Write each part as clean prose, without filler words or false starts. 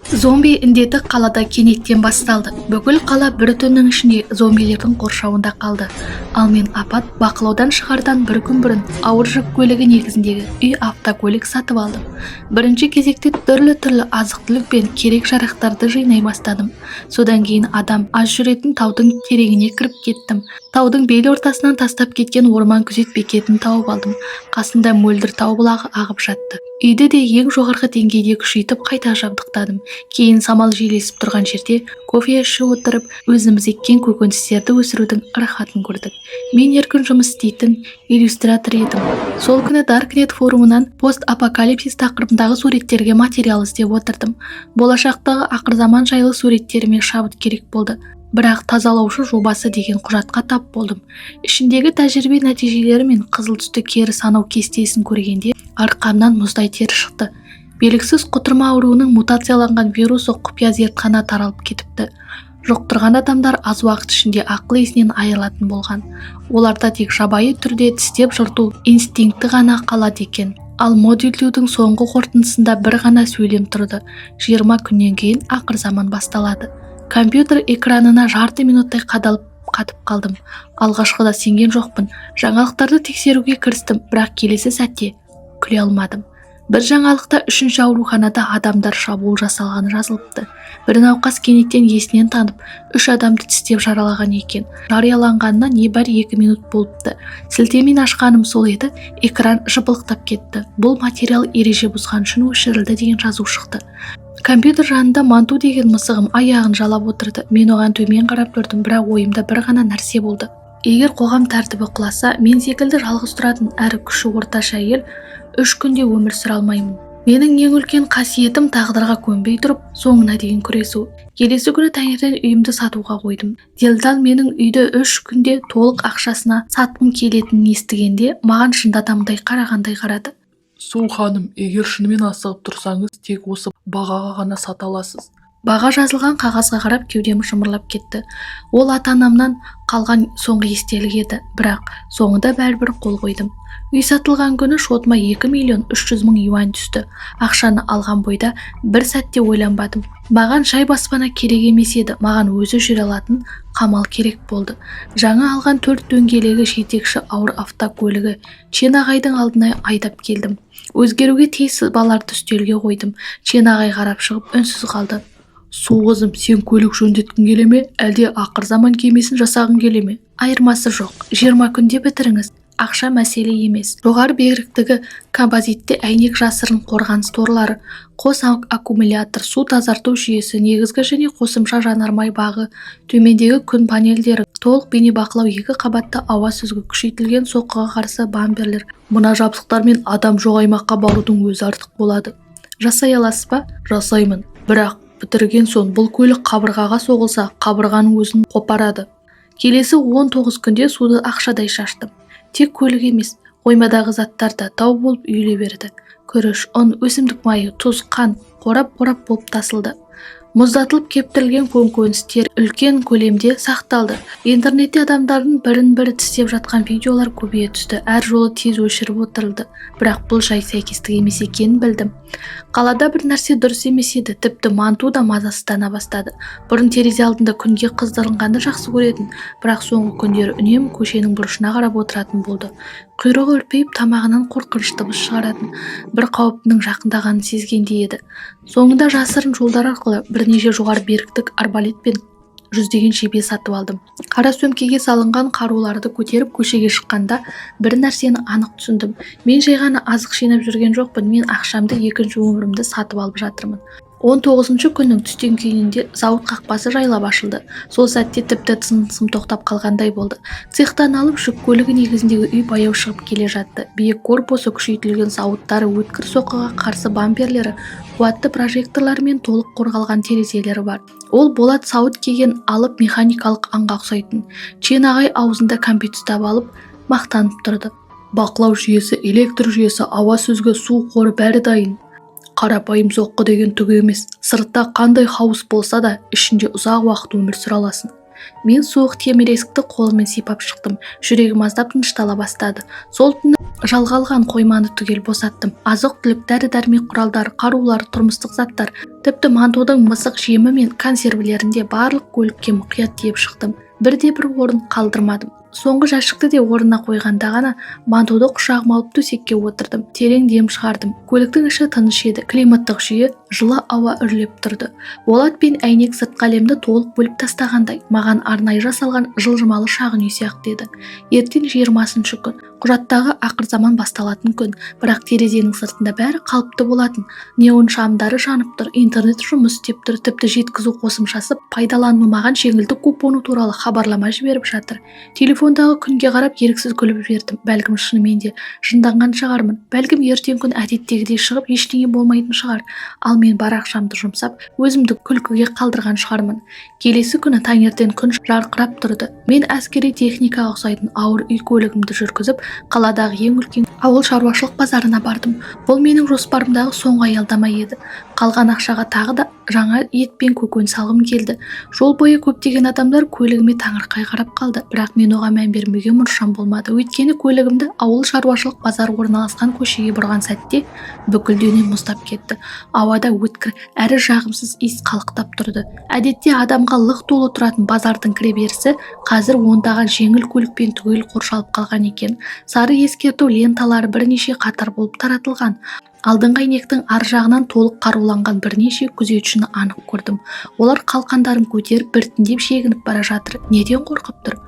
Зомби індеті қалада кенеттен басталды. Бүкіл қала бір түннің ішінде зомбилердің қоршауында қалды. Ал мен апат бақылаудан шығардан бір күн бұрын ауыр жүк көлігі негізіндегі үй автокөлік сатып алдым. Бірінші кезекте түрлі азық-түлік пен керек жарақтарды жинай бастадым. Содан кейін адам аз жүретін таудың тереңіне кіріп кеттім. Таудың бел ортасынан тастап кеткен орман күзет бекетін тауып алдым. Қасында мөлдір тау бұлағы ағып жатты. Үйді де ең жоғарғы деңгейде күшейтіп қайта жабдықтадым. Кейін самал желесіп тұрған жерде кофе ішіп отырып, өзіміз еккен көкөністерді өсірудің рахатын көрдік. Мен еркін жұмыс істейтін иллюстратор едім. Сол күні Darknet форумынан пост-апокалипсис тақырыбындағы суреттерге материал іздеп отырдым. Болашақтағы ақырзаман жайлы суреттеріме шабыт керек болды. Бірақ тазалаушы жобасы деген құжатқа тап болдым. Ішіндегі тәжірибе нәтижелері мен қызыл түсті кері санау кестесін көргенде арқамнан мұздай тер шықты. Белгісіз құтырма ауруының мутацияланған вирусы құпия зертхана таралып кетіпті. Жұқтырған адамдар аз уақыт ішінде ақыл есінен айырылатын болған. Оларда тек жабайы түрде тістеп жырту инстинкті ғана қалады екен. Ал модульдеудің соңғы қорытындысында бір ғана сөйлем тұрды. 20 күннен кейін ақырзаман басталады. Компьютер экранына жарты минуттай қадалып қатып қалдым. Алғашқыда сенген жоқпын. Жаңалықтарды тексеруге кірістім, бірақ келесі сәтте күле алмадым. Бір жаңалықта 3-ші ауруханада адамдар шабуыл жасалғаны жазылыпты. Бір науқас кенеттен есінен танып, 3 адамды тістеп жаралаған екен. Жарияланғанына небәрі 2 минут болыпты. Сілтемен ашқаным сол еді, экран жыбылықтап кетті. Бұл материал ереже бұзған үшін өшірілді деген жазу шықты. Компьютер жанында манту деген мысығым аяғын жалап отырды. Мен оған төмен қарап тұрдым, бірақ ойымда бір ғана нәрсе болды. Егер қоғам тәртібі құласа, мен секілді жалғыз тұратын әрі күші орташа әйел 3 күнде өмір сүре алмаймын. Менің ең үлкен қасиетім тағдырға көнбей тұрып, соңына дейін күресу. Келесі күні таңертең үйімді сатуға қойдым. Делдал менің үйді 3 күнде толық ақшасына сатқым келетінін естігенде, маған шындатамдай қарағандай қарады. Су ханым, егер шынымен асығып тұрсаңыз, тек осы бағаға ғана сата аласыз. Баға жазылған қағазға қарап кеудем шымырлап кетті. Ол ата-анамнан қалған соңғы естелік еді, бірақ соңында бәрібір қол қойдым. Үй сатылған күні шотыма 2.300.000 юань түсті. Ақшаны алған бойда бір сәтте ойланбадым. Маған шай баспана керек емес еді, маған өзі жүре алатын қамал керек болды. Жаңа алған 4 дөңгелегі жетекші ауыр автокөлігі Чен ағайдың алдына айдап келдім. Өзгеруге тиіс сызбаларды үстелге қойдым. Чен ағай қарап шығып үнсіз қалды. Су қызым, сен көлік жөндеткің келе ме, әлде ақырзаман кемесін жасағың келе ме? Айырмасы жоқ. 20 күнде бітіріңіз. Ақша мәселе емес. Жоғары беріктігі композитте әйнек жасырын қорғаныс торлары, қос аккумулятор, су тазарту жүйесі, негізгі және қосымша жанармай бағы, төмендегі күн панельдері, толық бейнебақылау 2 қабатты ауа сүзгі, күшейтілген соққыға қарсы бамперлер. Мына жабдықтармен адам жоқ аймаққа барудың өзі артық болады. Жасай аласыз ба? Жасаймын. Бірақ бітірген соң бұл көлік қабырғаға соғылса, қабырғаның өзін қопарады. Келесі 19 күнде суды ақшадай шаштым. Тек көлік емес, қоймадағы заттар да тау болып үйіле берді. Күріш, ұн, өсімдік майы, тұз, қант қорап-қорап болып тасылды. Мұздатылып кептірілген көкөністер үлкен көлемде сақталды. Интернетте адамдардың бірін-бірі тістеп жатқан видеолар көбейе түсті. Әр жолы тез өшіріп отырылды. Бірақ бұл жай сәйкестік емес екенін білдім. Қалада бір нәрсе дұрыс емес еді, тіпті манту да мазасыздана бастады. Бұрын терезе алдында күнге қыздырынғанды жақсы көретін, бірақ соңғы күндері үнемі көшенің бұрышына қарап отыратын болды. Құйрығы үрпейіп, тамағынан қорқыныш дыбыс шығаратын, бір қауіптің жақындағанын сезгендей еді. Соңында жасырын жолдар арқылы бірнеше жоғары беріктік арбалет пен жүздеген жебе сатып алдым. Қара сөмкеге салынған қаруларды көтеріп көшеге шыққанда бір нәрсені анық түсіндім. Мен жай ғана азық жинап жүрген жоқпын, мен ақшамды екінші өмірімді сатып алып жатырмын. 19-шы күннің түстен кейінінде зауыт қақпасы жайлап ашылды. Сол сәтте тіпті тынысым тоқтап қалғандай болды. Цехтан алып жүк көлігі негізіндегі үй баяу шығып келе жатты. Биік корпусы, күшейтілген сауыттары, өткір соққыға қарсы бамперлері, қуатты прожекторлармен толық қорғалған терезелері бар. Ол болат сауыт киген алып механикалық аңға ұқсайтын. Чен ағай аузында кәмпит ұстап алып мақтанып тұрды. Бақылау жүйесі, электр жүйесі, ауа сүзгі, су қоры бәрі дайын. Қарапайым соққы деген түгі емес. Сыртта қандай хаос болса да, ішінде ұзақ уақыт өмір сүре аласың. Мен суық темір есікті қолыммен сипап шықтым. Жүрегім аздап тыныштала бастады. Сол түні жалға алған қойманы түгел босаттым. Азық-түлік, дәрі-дәрмек құралдары, қарулар, тұрмыстық заттар, тіпті мантудың мысық жемі мен консервілерінде барлық көлікке мұқият тиеп шықтым. Бірде-бір орын қалдырмадым. Соңғы жәшікті де орнына қойғанда ғана мантуды құшағыма алып төсекке отырдым. Терең дем шығардым. Көліктің іші тыныш еді. Климаттық жүйе жылы ауа үрлеп тұрды. Болат пен әйнек сыртқы әлемді толық бөліп тастағандай, маған арнайы жасалған жылжымалы шағын үй сияқты еді. Ертең 20-шы күн. Құжаттағы ақырзаман басталатын күн, бірақ терезенің сыртында бәрі қалыпты болатын. Неон шамдары жанып тұр, интернет жұмыс істеп тұр, тіпті жеткізу қосымшасы пайдаланылмаған жеңілдік купоны туралы хабарлама жіберіп жатыр. Телефондағы күнге қарап еріксіз күліп жібердім. Бәлкім шынымен де жынданған шығармын. Бәлкім ертең күн әдеттегідей шығып ештеңе болмайтын шығар. Ал мен бар ақшамды жұмсап, өзімді күлкіге қалдырған шығармын. Келесі күні таңертең күн жарқырап тұрды. Мен әскери техникаға ұқсайтын ауыр үй көлігімді жүргізіп, қаладағы ең үлкен ауыл шаруашылық базарына бардым. Бұл менің жоспарымдағы соңғы аялдама еді. Қалған ақшаға тағы да жаңа ет пен көкөніс алғым келді. Жол бойы көптеген адамдар көлігіме таңырқай қарап қалды, бірақ мен оған мән бермеуге мұршам болмады. Өйткені көлігімді ауыл шаруашылық базар орналасқан көшеге бұрған сәтте бүкіл денем мұздап кетті. Ауада өткір әрі жағымсыз иіс қалықтап тұрды. Әдетте адамға лық толы тұратын базардың кіреберісі қазір ондаған жеңіл көлікпен түгел қоршалып қалған екен. Сары ескерту ленталары бірнеше қатар болып таратылған. Алдыңғы әйнектің ар жағынан толық қаруланған бірнеше күзетшіні анық көрдім. Олар қалқандарын көтеріп біртіндеп шегініп бара жатыр. Неден қорқып тұр?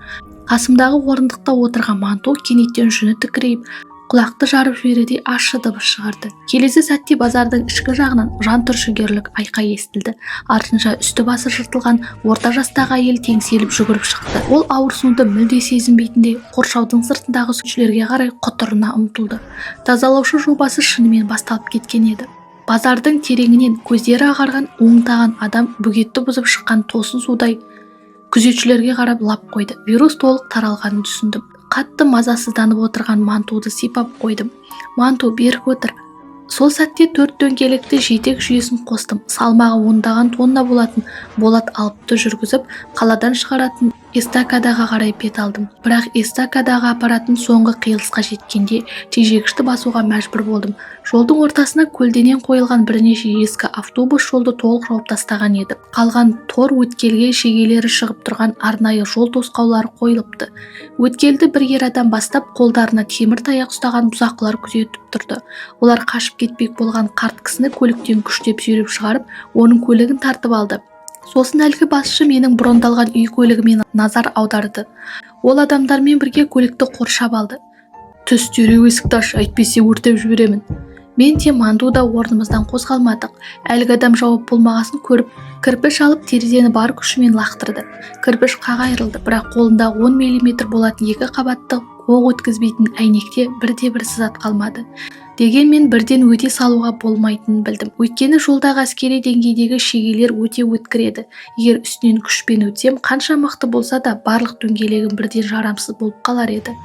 Қасымдағы орындықта отырған манту кенеттен жүні тікірейіп, құлақты жарып жіберердей ащы дыбыс шығарды. Келесі сәтте базардың ішкі жағынан жан түршігерлік айқай естілді. Артынша үсті-басы жыртылған орта жастағы әйел теңселіп жүгіріп шықты. Ол ауырсынуды мүлде сезінбейтіндей қоршаудың сыртындағы сүтшілерге қарай құтырына ұмтылды. Тазалаушы жобасы шынымен басталып кеткен еді. Базардың тереңінен көздері ағарған оңтаған адам бөгетті бұзып шыққан тосын судай күзетшілерге қарап лап қойды. Вирус толық таралғанын түсіндім. Қатты мазасызданып отырған мантуды сипап қойдым. Манту, берік отыр. Сол сәтте 4 дөңгелекті жетек жүйесін қостым. Салмағы 10 тонна болатын Болат алыпты жүргізіп, қаладан шығаратын эстакадаға қарай бет алдым. Бірақ эстакадаға апаратын соңғы қиылысқа жеткенде тежегішті басуға мәжбүр болдым. Жолдың ортасына көлденең қойылған бірнеше ескі автобус жолды толық жауып тастаған еді. Қалған тор өткелге шегелері шығып тұрған арнайы жол тосқаулары қойылыпты. Өткелді бір ер адам бастап, қолдарына темір таяқ ұстаған бұзақылар күзетіп тұрды. Олар қашып кетпек болған қарт кісіні көліктен күштеп сүйреп шығарып, оның көлігін тартып алды. Сосын әлгі басшы менің брондалған үй көлігіме назар аударды. Ол адамдармен бірге көлікті қоршап алды. Түс, дереу есікті аш, әйтпесе өртеп жіберемін. Мен де Манду да орнымыздан қозғалмадық. Әлгі адам жауап болмағасын көріп, кірпіш алып терезені бар күшімен лақтырды. Кірпіш қағайырылды, бірақ қолында 10 мм болатын екі қабатты оқ өткізбейтін әйнекте бірде-бір сызат қалмады. Дегенмен бірден өте салуға болмайтынын білдім. Өйткені жолдағы әскери деңгейдегі шегелер өте өткір еді. Егер үстінен күшпен өтсем, қанша мықты болса да барлық дөңгелегім бірден жарамсыз болып қалар еді.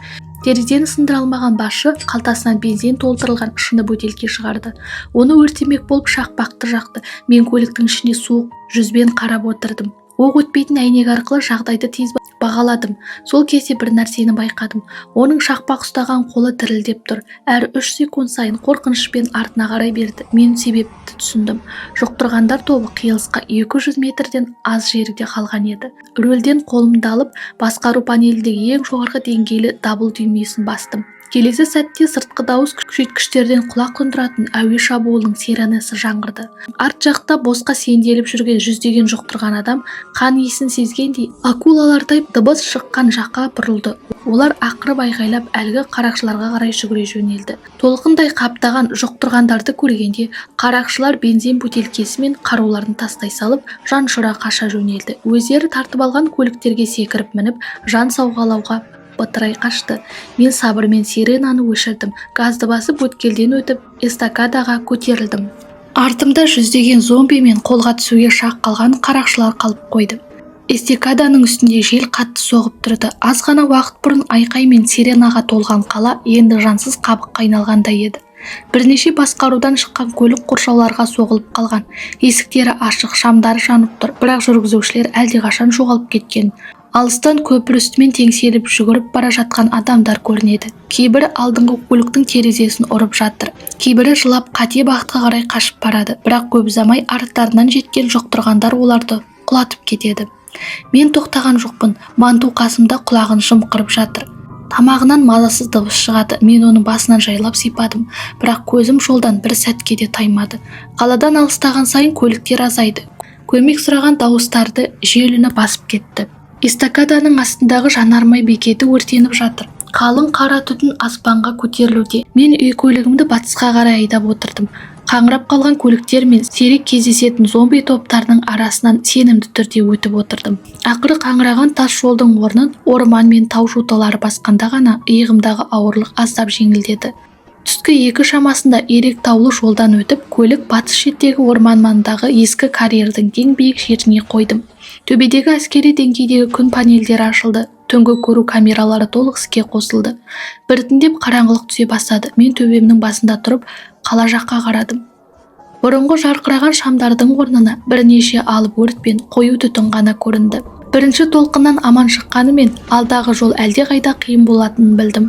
Терезені сындыра алмаған басшы қалтасынан бензин толтырылған шыны бөтелке шығарды. Оны өртемек болып шақпақты жақты. Мен көліктің ішіне суық жүзбен қарап отырдым. Оқ өтпейтін әйнек арқылы жағдайды тез бағаладым. Сол кезде бір нәрсені байқадым. Оның шақпақ ұстаған қолы дірілдеп тұр. Әр 3 секунд сайын қорқынышпен артына қарай берді. Мен себепті түсіндім. Жұқтырғандар тобы қиылысқа 200 метрден аз жерде қалған еді. Рөлден қолымды алып, басқару панеліндегі ең жоғарғы деңгейлі дабыл түймесін бастым. Келесі сәтте сыртқы дауыс күшейткіштерден құлақ тұндыратын әуе шабуылының сиренасы жаңғырды. Арт жақта босқа сенделіп жүрген жүздеген жұқтырған адам қан иісін сезгендей акулалардай дыбыс шыққан жаққа бұрылды. Олар ақырып айғайлап әлгі қарақшыларға қарай жүгіре жөнелді. Толқындай қаптаған жұқтырғандарды көргенде қарақшылар бензин бөтелкесі мен қаруларын тастай салып жаншыра қаша жөнелді. Өздері тартып алған көліктерге секіріп мініп жан сауғалауға бытырай қашты. Мен сабырмен сиренаны өшірдім. Газды басып өткелден өтіп эстакадаға көтерілдім. Артымда жүздеген зомби мен қолға түсуге шақ қалған қарақшылар қалып қойды. Эстакаданың үстінде жел қатты соғып тұрды. Аз ғана уақыт бұрын айқай мен сиренаға толған қала енді жансыз қабыққа айналғандай еді. Бірнеше басқарудан шыққан көлік қоршауларға соғылып қалған. Есіктері ашық, шамдары жанып тұр, бірақ жүргізушілер әлдеқашан жоғалып кеткен. Алыстан көпір үстімен теңселіп жүгіріп бара жатқан адамдар көрінеді. Кейбірі алдыңғы көліктің терезесін ұрып жатыр. Кейбірі жылап қате бағытқа қарай қашып барады. Бірақ көп ұзамай арттарынан жеткен жұқтырғандар оларды құлатып кетеді. Мен тоқтаған жоқпын. Манту қасымда құлағын жымқырып жатыр. Тамағынан мазасыз дыбыс шығады. Мен оның басынан жайлап сипадым. Бірақ көзім жолдан бір сәтке де таймады. Қаладан алыстаған сайын көліктер азайды. Көмек сұраған дауыстарды желіні басып кетті. Эстакаданың астындағы жанармай бекеті өртеніп жатыр. Қалың қара түтін аспанға көтерілуде. Мен үй көлігімді батысқа қарай айдап отырдым. Қаңырап қалған көліктер мен сирек кездесетін зомби топтарының арасынан сенімді түрде өтіп отырдым. Ақыры қаңыраған тас жолдың орнын орман мен тау жоталары басқанда ғана иығымдағы ауырлық аздап жеңілдеді. Түскі 2 шамасында ирек таулы жолдан өтіп, көлік батыс шеттегі орман маңындағы ескі карьердің ең биік жеріне қойдым. Төбедегі әскери деңгейдегі күн панельдері ашылды. Түнгі көру камералары толық іске қосылды. Біртіндеп қараңғылық түсе бастады. Мен төбемнің басында тұрып, қала жаққа қарадым. Бұрынғы жарқыраған шамдардың орнына бірнеше алып өрт пен қою түтін ғана көрінді. Бірінші толқыннан аман шыққанымен алдағы жол әлдеқайда қиын болатынын білдім.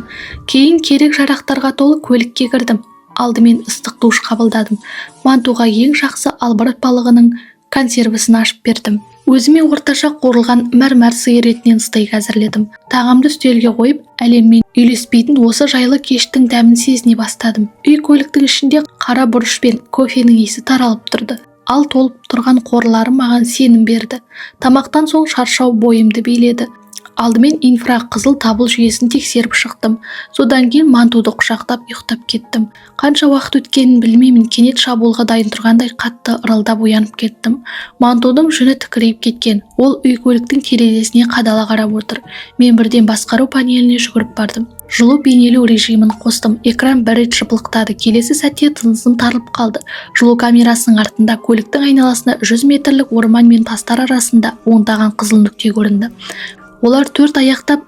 Кейін керек жарақтарға толы көлікке кірдім. Алдымен ыстық душ қабылдадым. Мантуға ең жақсы албырт балығының консервісін ашып бердім. Өзіме орташа қорылған мәрмәр сиыр етінен стейк әзірледім. Тағамды үстелге қойып, әлеммен үйлеспейтін осы жайлы кештің дәмін сезіне бастадым. Үй көліктің ішінде қара бұрыш пен кофенің иісі таралып тұрды. Ал толып тұрған қорларым маған сенім берді. Тамақтан соң шаршау бойымды биледі. Алдымен инфрақызыл табыл жүйесін тексеріп шықтым. Содан кейін мантуды құшақтап ұйықтап кеттім. Қанша уақыт өткенін білмеймін, кенет шабуылға дайын тұрғандай қатты ырылдап оянып кеттім. Мантудың жүні тікірейіп кеткен. Ол үй көліктің терезесіне қадала қарап отыр. Мен бірден басқару панеліне жүгіріп бардым. Жылу бейнелеу режимін қостым. Экран бір рет жыбылықтады. Келесі сәтте тынысым тарылып қалды. Жылу камерасының артында көліктің айналасында 100 метрлік орман мен тастар арасында ондаған қызыл нүкте көрінді. Олар 4 аяқтап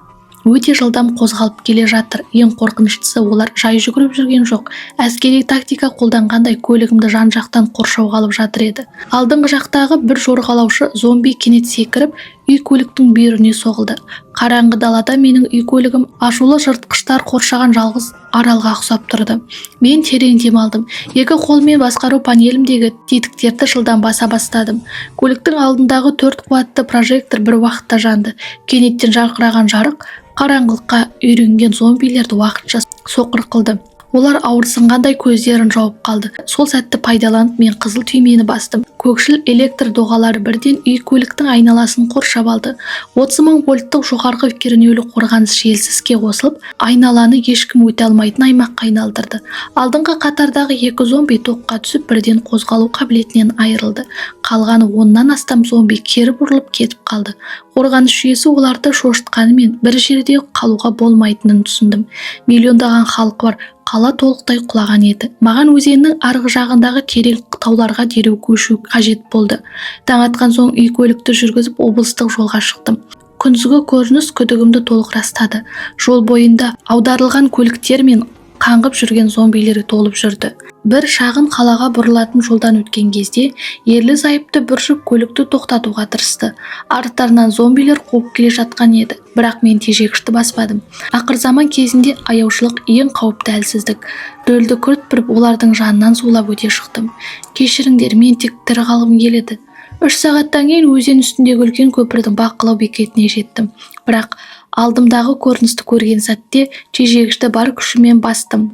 өте жылдам қозғалып келе жатыр. Ең қорқыныштысы, олар жай жүгіріп жүрген жоқ. Әскери тактика қолданғандай көлігімді жан-жақтан қоршауға алып жатыр еді. Алдыңғы жақтағы бір жорғалаушы зомби кенет секіріп, үй көліктің бүйіріне соғылды. Қараңғы далада менің үй көлігім ашулы жыртқыштар қоршаған жалғыз аралға ұқсап тұрды. Мен терең дем алдым. 2 қолмен басқару панелімдегі тетіктерді жылдам баса бастадым. Көліктің алдындағы 4 қуатты прожектор бір уақытта жанды. Кенеттен жарқыраған жарық қараңғылыққа үйренген зомбилерді уақытша соқыр қылды. Олар ауырсынғандай көздерін жауып қалды. Сол сәтті пайдаланып мен қызыл түймені бастым. Көкшіл электр доғалары бірден үй көліктің айналасын қоршап алды. 30 000 вольттық жоғарғы кернеулі қорғаныс желісі іске қосылып, айналаны ешкім өте алмайтын аймаққа айналдырды. Алдыңғы қатардағы 2 зомби тоққа түсіп бірден қозғалу қабілетінен айырылды. Қалғаны 10-нан астам зомби кері бұрылып кетіп қалды. Қорғаныс жүйесі оларды шошытқанымен бір жерде қалуға болмайтынын түсіндім. Миллиондаған халық бар. Қала толықтай құлаған еді. Маған өзеннің арғы жағындағы терең тауларға дереу көшу қажет болды. Таң атқан соң үй көлікті жүргізіп облыстық жолға шықтым. Күндізгі көрініс күдігімді толық растады. Жол бойында аударылған көліктер мен қаңғып жүрген зомбилері толып жүрді. Бір шағын қалаға бұрылатын жолдан өткен кезде ерлі зайыпты бір жүк көлікті тоқтатуға тырысты. Арттарынан зомбилер қуып келе жатқан еді, бірақ мен тежегішті баспадым. Ақырзаман кезінде аяушылық ең қауіпті әлсіздік. Рөлді күрт біріп олардың жанынан зулап өте шықтым. Кешіріңдер, мен тек тірі қалғым келеді. 3 сағаттан кейін өзен үстіндегі үлкен көпірдің бақылау бекетіне жеттім. Бірақ алдымдағы көріністі көрген сәтте тежегішті бар күшімен бастым.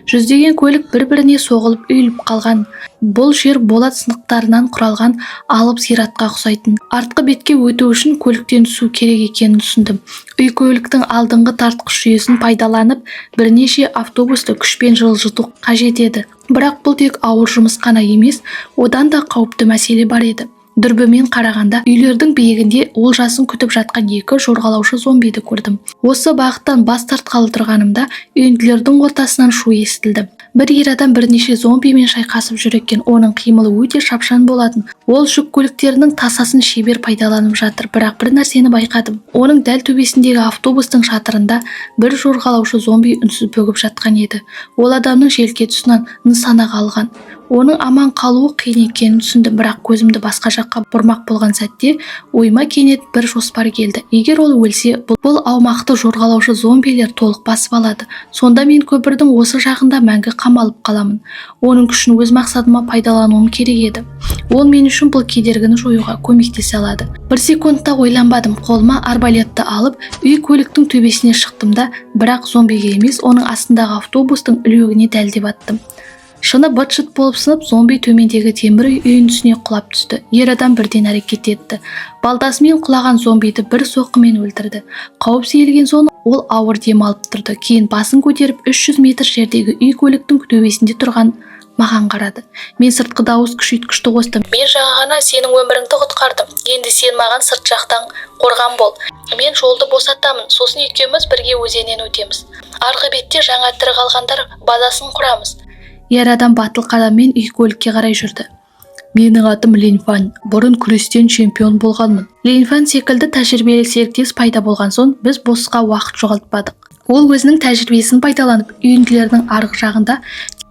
Жүздеген көлік бір-біріне соғылып үйіліп қалған. Бұл жер болат сынықтарынан құралған алып зиратқа ұқсайтын. Артқы бетке өту үшін көліктен түсу керек екенін түсіндім. Үй көліктің алдыңғы тартқыш жүйесін пайдаланып, бірнеше автобусты күшпен жылжыту қажет еді. Бірақ бұл тек ауыр жұмыс қана емес, одан да қауіпті мәселе бар еді. Дүрбімен қарағанда үйлердің биігінде олжасын күтіп жатқан 2 жорғалаушы зомбиді көрдім. Осы бағыттан бас тартқалы тұрғанымда үйінділердің ортасынан шу естілді. Бір ер адам бірнеше зомбимен шайқасып жүр екен. Оның қимылы өте шапшаң болатын. Ол жүк көліктерінің тасасын шебер пайдаланып жатыр. Бірақ бір нәрсені байқадым. Оның дәл төбесіндегі автобустың шатырында бір жорғалаушы зомби үнсіз бөгіп жатқан еді. Ол адамның желке тұсынан нысанаға алған. Оның аман қалуы қиын екенін түсіндім, бірақ көзімді басқа жаққа бұрмақ болған сәтте ойыма кенет бір жоспар келді. Егер ол өлсе, бұл аумақты жорғалаушы зомбилер толық басып алады. Сонда мен көпірдің осы жағында мәңгі қамалып қаламын. Оның күшін өз мақсатыма пайдалануым керек еді. Ол мен үшін бұл кедергіні жоюға көмектесе алады. Бір секундта ойланбадым. Қолыма арбалетті алып, үй көліктің төбесіне шықтым да, бірақ зомбиге емес, оның астындағы автобустың үлегіне дәлдеп аттым. Шыны быт-шыт болып сынып, зомби төмендегі темір үйінің үстіне құлап түсті. Ер адам бірден әрекет етті. Балтасымен құлаған зомбиді бір соққымен өлтірді. Қауіп сейілген соң ол ауыр дем алып тұрды. Кейін басын көтеріп 300 метр жердегі үй көліктің төбесінде тұрған маған қарады. Мен сыртқы дауыс күшейткішті қостым. Мен жаңа ғана сенің өміріңді құтқардым. Енді сен маған сырт жақтан қорған бол. Мен жолды босатамын. Сосын екеуміз бірге өзеннен өтеміз. Арғы бетте жаңа тірі қалғандар базасын құрамыз. Ер адам батыл қадаммен үй көлікке қарай жүрді. Менің атым Линфан. Бұрын күрестен чемпион болғанмын. Линфан секілді тәжірибелі серіктес пайда болған соң біз босқа уақыт жоғалтпадық. Ол өзінің тәжірибесін пайдаланып, үйінділердің арғы жағында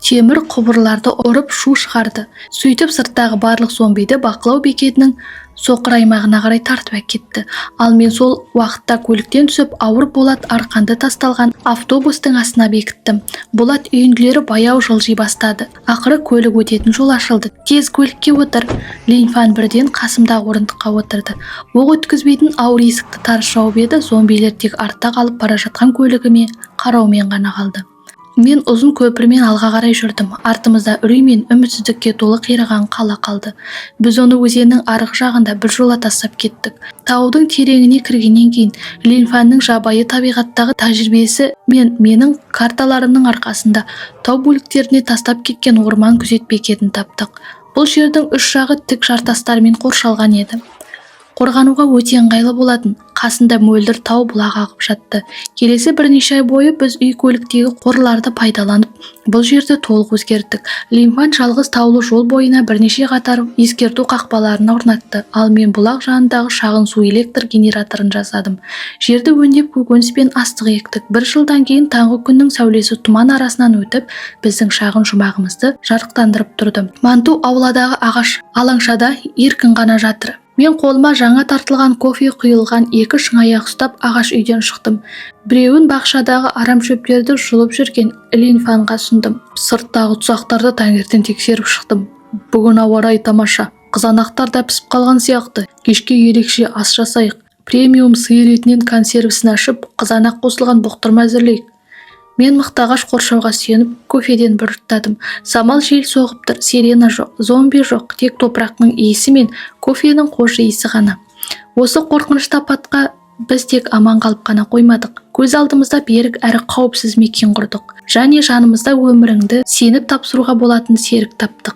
темір құбырларды ұрып шу шығарды. Сөйтіп сырттағы барлық зомбиді бақылау бекетінің соқыр аймағына қарай тартып әкетті. Ал мен сол уақытта көліктен түсіп, ауыр болат арқанды тасталған автобустың астына бекіттім. Болат үйінділері баяу жылжи бастады. Ақыры көлік өтетін жол ашылды. Тез көлікке отыр. Линфан бірден қасымдағы орындыққа отырды. Оқ өткізбейтін ауыр есікті тарс жауып еді, зомбилер тек артта қалып бара жатқан көлігіме қараумен ғана қалды. Мен ұзын көпірмен алға қарай жүрдім. Артымызда үрей мен үмітсіздікке толы қираған қала қалды. Біз оны өзеннің арғы жағында бір жола тастап кеттік. Таудың тереңіне кіргеннен кейін Линфанның жабайы табиғаттағы тәжірибесі мен менің карталарымның арқасында тау бөліктеріне тастап кеткен орман күзет бекетін таптық. Бұл жердің үш жағы тік жартастармен қоршалған еді. Қорғануға өте ыңғайлы болатын. Қасында мөлдір тау бұлақ ағып жатты. Келесі бірнеше ай бойы біз үй көліктегі қорларды пайдаланып, бұл жерді толық өзгерттік. Линфан жалғыз таулы жол бойына бірнеше қатар ескерту қақпаларын орнатты. Ал мен бұлақ жанындағы шағын су электр генераторын жасадым. Жерді өңдеп көкөніс пен астық ектік. Бір жылдан кейін таңғы күннің сәулесі тұман арасынан өтіп, біздің шағын жұмағымызды жарықтандырып тұрды. Манту ауладағы ағаш алаңшада еркін ғана жатыр. Мен қолыма жаңа тартылған кофе құйылған екі шыңаяқ ұстап ағаш үйден шықтым. Біреуін бақшадағы арам шөптерді жұлып жүрген Линфанға сұндым. Сырттағы тұзақтарды таңертең тексеріп шықтым. Бүгін ауа райы тамаша. Қызанақтар да пісіп қалған сияқты. Кешке ерекше ас жасайық. Премиум сиыр етінен консервісін ашып, қызанақ қосылған бұқтырма әзірлейік. Мен мықтағаш қоршауға сүйеніп, кофеден бір ұрттадым. Самал жел соғып тұр, сирена жоқ, зомби жоқ, тек топырақтың иісі мен кофенің қош иісі ғана. Осы қорқынышты апатқа біз тек аман қалып қана қоймадық. Көз алдымызда берік әрі қауіпсіз мекен құрдық. Және жанымызда өміріңді сеніп тапсыруға болатын серік таптық.